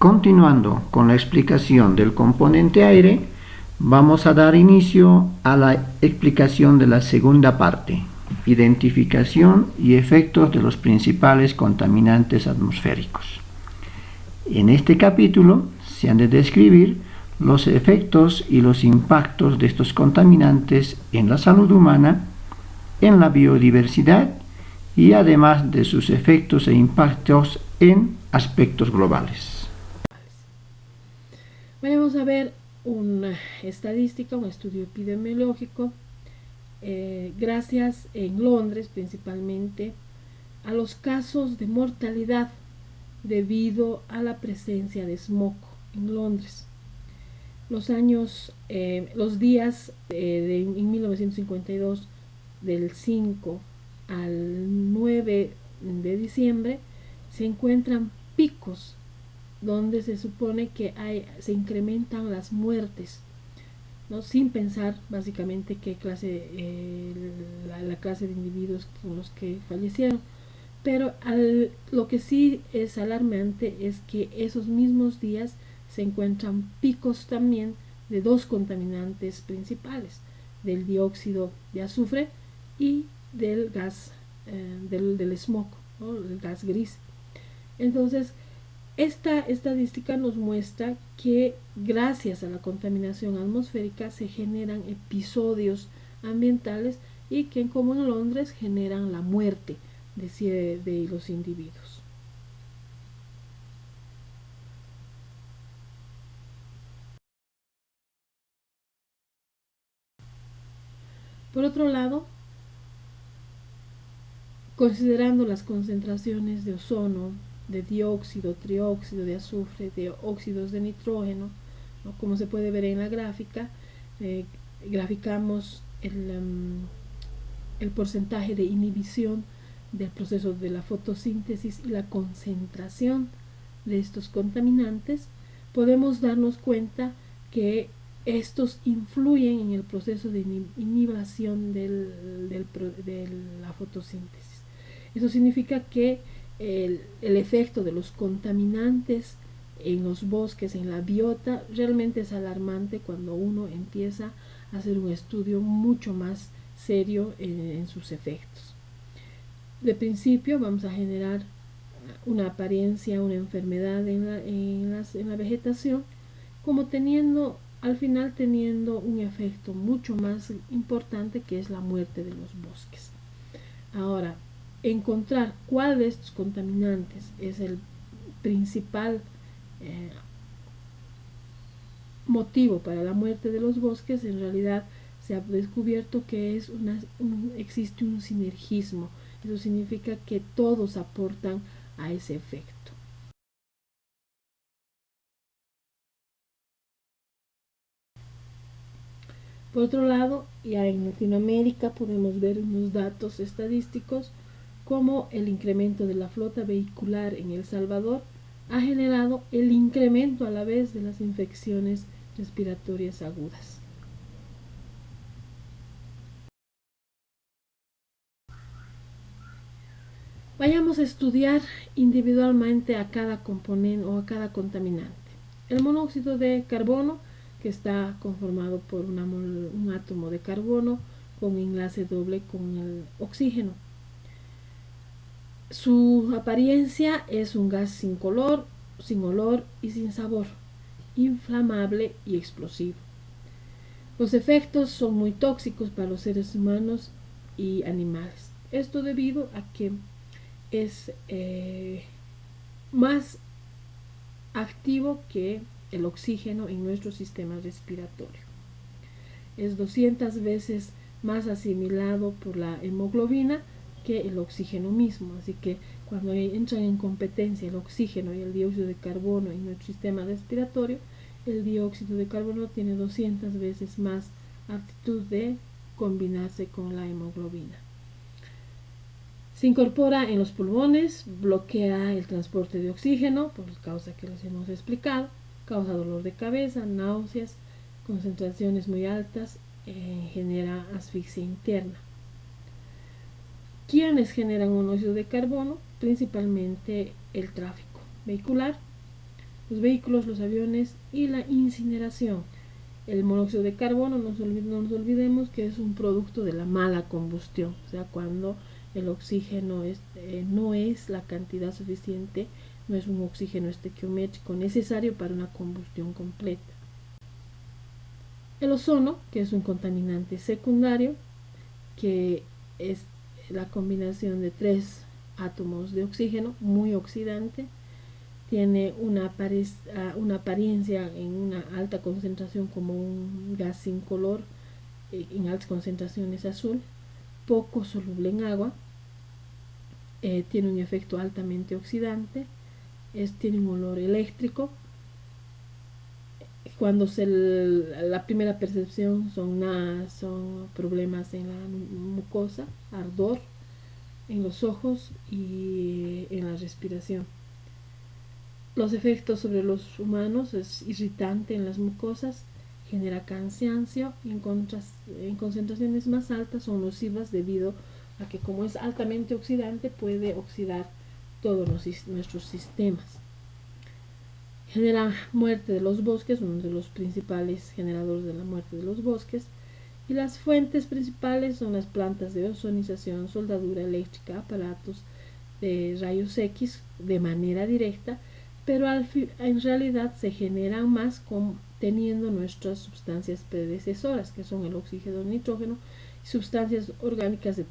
Continuando con la explicación del componente aire, vamos a dar inicio a la explicación de la segunda parte, identificación y efectos de los principales contaminantes atmosféricos. En este capítulo se han de describir los efectos y los impactos de estos contaminantes en la salud humana, en la biodiversidad y además de sus efectos e impactos en aspectos globales. Vamos a ver una estadística, un estudio epidemiológico, gracias en Londres principalmente a los casos de mortalidad debido a la presencia de smog en Londres. Los días en 1952 del 5 al 9 de diciembre se encuentran picos donde se supone que se incrementan las muertes, ¿no? Sin pensar básicamente qué clase, la clase de individuos con los que fallecieron. Pero lo que sí es alarmante es que esos mismos días se encuentran picos también de dos contaminantes principales, del dióxido de azufre y del gas, del smog, ¿no? El gas gris. Entonces, esta estadística nos muestra que gracias a la contaminación atmosférica se generan episodios ambientales y que, como en Londres, generan la muerte de los individuos. Por otro lado, considerando las concentraciones de ozono, de dióxido, trióxido de azufre, de óxidos de nitrógeno, ¿no? Como se puede ver en la gráfica, graficamos el porcentaje de inhibición del proceso de la fotosíntesis y la concentración de estos contaminantes. Podemos darnos cuenta que estos influyen en el proceso de inhibición de la fotosíntesis. Eso significa que el efecto de los contaminantes en los bosques, en la biota, realmente es alarmante cuando uno empieza a hacer un estudio mucho más serio en sus efectos. De principio vamos a generar una apariencia, una enfermedad en la vegetación, como al final teniendo un efecto mucho más importante, que es la muerte de los bosques. Ahora, encontrar cuál de estos contaminantes es el principal motivo para la muerte de los bosques, en realidad se ha descubierto que existe un sinergismo. Eso significa que todos aportan a ese efecto. Por otro lado, ya en Latinoamérica podemos ver unos datos estadísticos como el incremento de la flota vehicular en El Salvador ha generado el incremento a la vez de las infecciones respiratorias agudas. Vayamos a estudiar individualmente a cada componente o a cada contaminante. El monóxido de carbono, que está conformado por un átomo de carbono con enlace doble con el oxígeno. Su apariencia es un gas sin color, sin olor y sin sabor, inflamable y explosivo. Los efectos son muy tóxicos para los seres humanos y animales. Esto debido a que es más activo que el oxígeno en nuestro sistema respiratorio. Es 200 veces más asimilado por la hemoglobina que el oxígeno mismo, así que cuando entran en competencia el oxígeno y el dióxido de carbono en nuestro sistema respiratorio, el dióxido de carbono tiene 200 veces más aptitud de combinarse con la hemoglobina. Se incorpora en los pulmones, bloquea el transporte de oxígeno por causa que les hemos explicado, causa dolor de cabeza, náuseas, concentraciones muy altas, genera asfixia interna. ¿Quiénes generan monóxido de carbono? Principalmente el tráfico vehicular, los vehículos, los aviones y la incineración. El monóxido de carbono, no nos olvidemos que es un producto de la mala combustión, o sea, cuando el oxígeno no es la cantidad suficiente, no es un oxígeno estequiométrico necesario para una combustión completa. El ozono, que es un contaminante secundario, que es la combinación de 3 átomos de oxígeno, muy oxidante, tiene una apariencia en una alta concentración como un gas sin color, en altas concentraciones azul, poco soluble en agua, tiene un efecto altamente oxidante, tiene un olor eléctrico. Cuando la primera percepción son problemas en la mucosa, ardor en los ojos y en la respiración. Los efectos sobre los humanos es irritante en las mucosas, genera cansancio y en concentraciones más altas son nocivas debido a que como es altamente oxidante puede oxidar todos nuestros sistemas. Genera muerte de los bosques, uno de los principales generadores de la muerte de los bosques, y las fuentes principales son las plantas de ozonización, soldadura eléctrica, aparatos de rayos X de manera directa, pero en realidad se generan más teniendo nuestras sustancias predecesoras, que son el oxígeno, el nitrógeno, y sustancias orgánicas de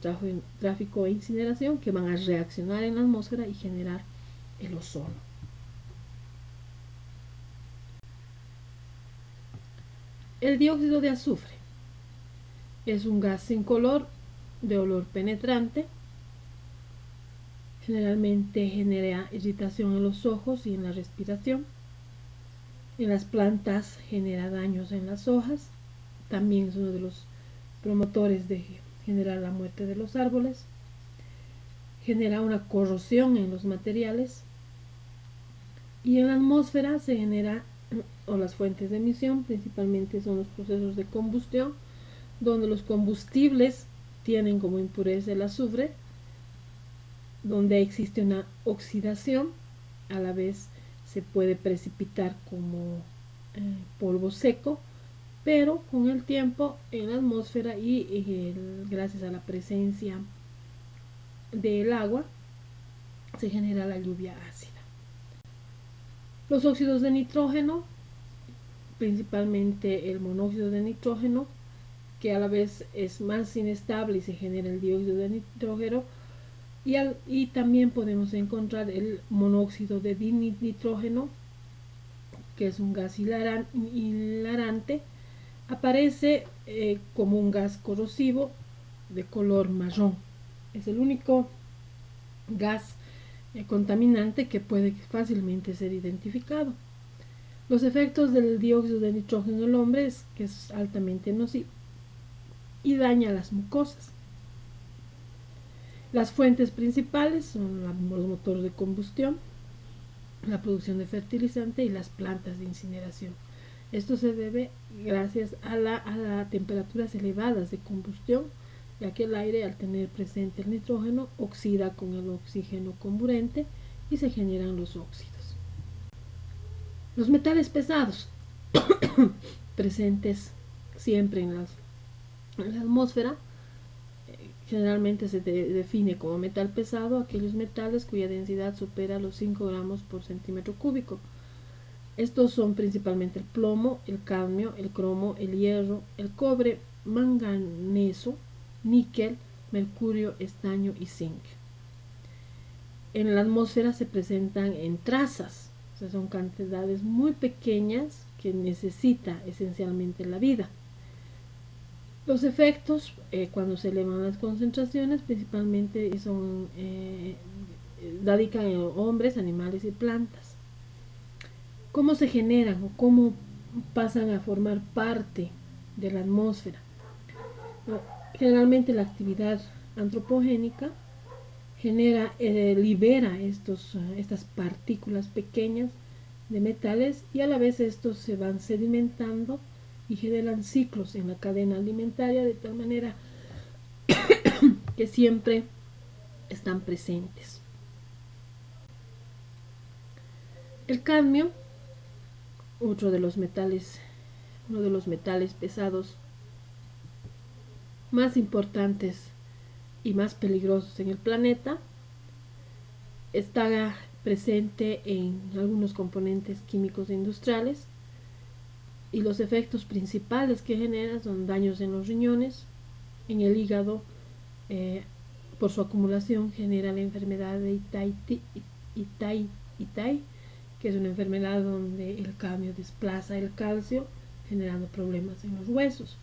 tráfico e incineración que van a reaccionar en la atmósfera y generar el ozono. El dióxido de azufre es un gas sin color, de olor penetrante, generalmente genera irritación en los ojos y en la respiración. En las plantas genera daños en las hojas, también es uno de los promotores de generar la muerte de los árboles, genera una corrosión en los materiales y en la atmósfera se genera, o las fuentes de emisión principalmente son los procesos de combustión, donde los combustibles tienen como impureza el azufre, donde existe una oxidación, a la vez se puede precipitar como polvo seco, pero con el tiempo en la atmósfera y gracias a la presencia del agua se genera la lluvia ácida. Los óxidos de nitrógeno, principalmente el monóxido de nitrógeno, que a la vez es más inestable y se genera el dióxido de nitrógeno, y también podemos encontrar el monóxido de dinitrógeno, que es un gas hilarante, aparece como un gas corrosivo de color marrón. Es el único gas contaminante que puede fácilmente ser identificado. Los efectos del dióxido de nitrógeno en el hombre es que es altamente nocivo y daña las mucosas. Las fuentes principales son los motores de combustión, la producción de fertilizante y las plantas de incineración. Esto se debe gracias a las temperaturas elevadas de combustión, ya que el aire, al tener presente el nitrógeno, oxida con el oxígeno comburente y se generan los óxidos. Los metales pesados presentes siempre en la atmósfera, generalmente se define como metal pesado aquellos metales cuya densidad supera los 5 gramos por centímetro cúbico. Estos son principalmente el plomo, el cadmio, el cromo, el hierro, el cobre, manganeso, níquel, mercurio, estaño y zinc. En la atmósfera se presentan en trazas, o sea, son cantidades muy pequeñas que necesita esencialmente la vida. Los efectos, cuando se elevan las concentraciones, principalmente radican en hombres, animales y plantas. ¿Cómo se generan o cómo pasan a formar parte de la atmósfera? Generalmente la actividad antropogénica libera estas partículas pequeñas de metales y a la vez estos se van sedimentando y generan ciclos en la cadena alimentaria de tal manera que siempre están presentes. El cadmio uno de los metales pesados más importantes y más peligrosos en el planeta. Está presente en algunos componentes químicos industriales y los efectos principales que genera son daños en los riñones, en el hígado. Por su acumulación genera la enfermedad de Itai, que es una enfermedad donde el cadmio desplaza el calcio, generando problemas en los huesos.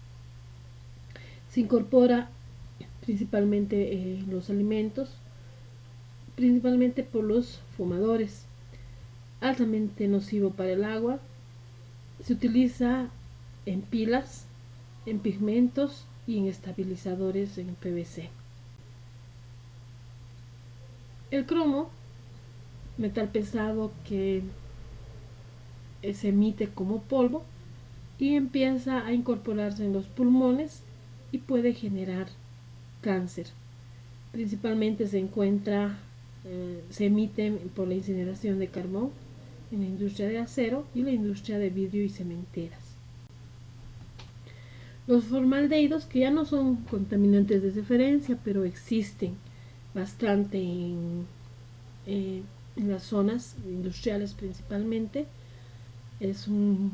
Se incorpora principalmente en los alimentos, principalmente por los fumadores. Altamente nocivo para el agua. Se utiliza en pilas, en pigmentos y en estabilizadores en PVC. El cromo, metal pesado que se emite como polvo y empieza a incorporarse en los pulmones y puede generar cáncer. Principalmente se emite por la incineración de carbón en la industria de acero y la industria de vidrio y cementeras. Los formaldehídos, que ya no son contaminantes de referencia, pero existen bastante en las zonas industriales principalmente, es un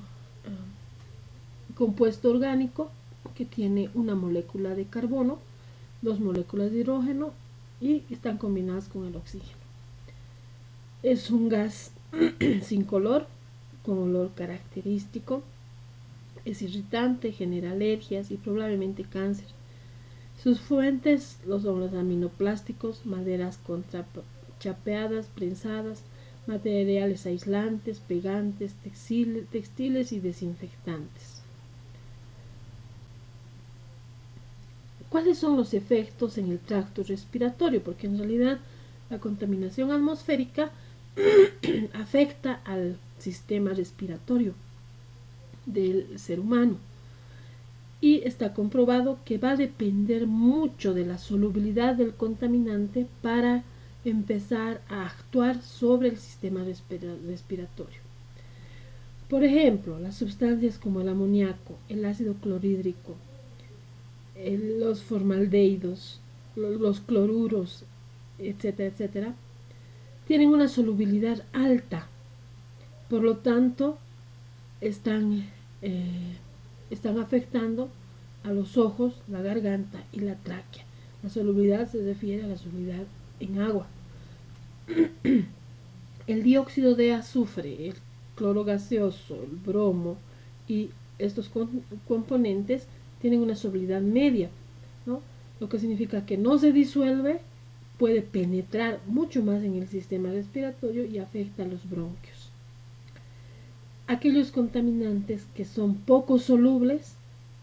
compuesto orgánico que tiene una molécula de carbono, 2 moléculas de hidrógeno y están combinadas con el oxígeno. Es un gas sin color, con olor característico, es irritante, genera alergias y probablemente cáncer. Sus fuentes son los aminoplásticos, maderas contrachapeadas, prensadas, materiales aislantes, pegantes, textiles y desinfectantes. ¿Cuáles son los efectos en el tracto respiratorio? Porque en realidad la contaminación atmosférica afecta al sistema respiratorio del ser humano y está comprobado que va a depender mucho de la solubilidad del contaminante para empezar a actuar sobre el sistema respiratorio. Por ejemplo, las sustancias como el amoníaco, el ácido clorhídrico, los formaldehídos, los cloruros, etcétera, etcétera, tienen una solubilidad alta. Por lo tanto, están afectando a los ojos, la garganta y la tráquea. La solubilidad se refiere a la solubilidad en agua. El dióxido de azufre, el cloro gaseoso, el bromo y estos componentes tienen una solubilidad media, ¿no? Lo que significa que no se disuelve, puede penetrar mucho más en el sistema respiratorio y afecta a los bronquios. Aquellos contaminantes que son poco solubles,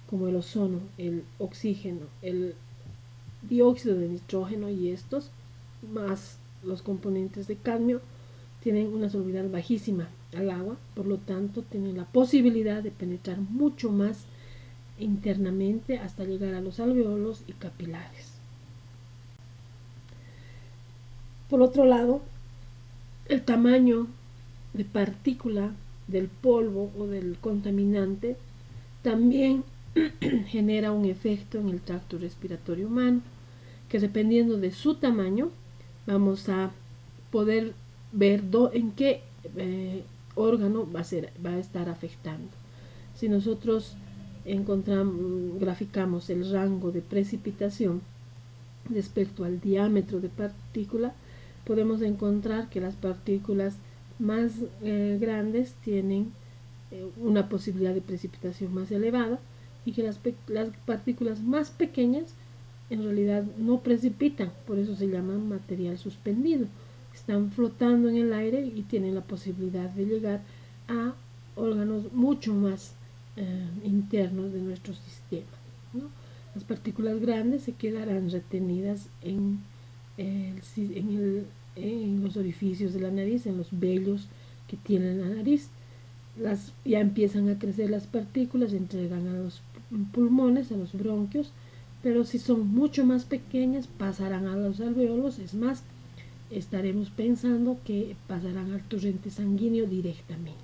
como el ozono, el oxígeno, el dióxido de nitrógeno y estos, más los componentes de cadmio, tienen una solubilidad bajísima al agua, por lo tanto tienen la posibilidad de penetrar mucho más internamente hasta llegar a los alveolos y capilares. Por otro lado, el tamaño de partícula del polvo o del contaminante también genera un efecto en el tracto respiratorio humano, que dependiendo de su tamaño vamos a poder ver en qué órgano va a estar afectando. Si nosotros graficamos el rango de precipitación respecto al diámetro de partícula, podemos encontrar que las partículas más grandes tienen una posibilidad de precipitación más elevada y que las partículas más pequeñas en realidad no precipitan, por eso se llaman material suspendido. Están flotando en el aire y tienen la posibilidad de llegar a órganos mucho más internos de nuestro sistema, ¿no? Las partículas grandes se quedarán retenidas en los orificios de la nariz, en los vellos que tiene la nariz. Ya empiezan a crecer las partículas, entregan a los pulmones, a los bronquios, pero si son mucho más pequeñas pasarán a los alveolos. Es más, estaremos pensando que pasarán al torrente sanguíneo directamente.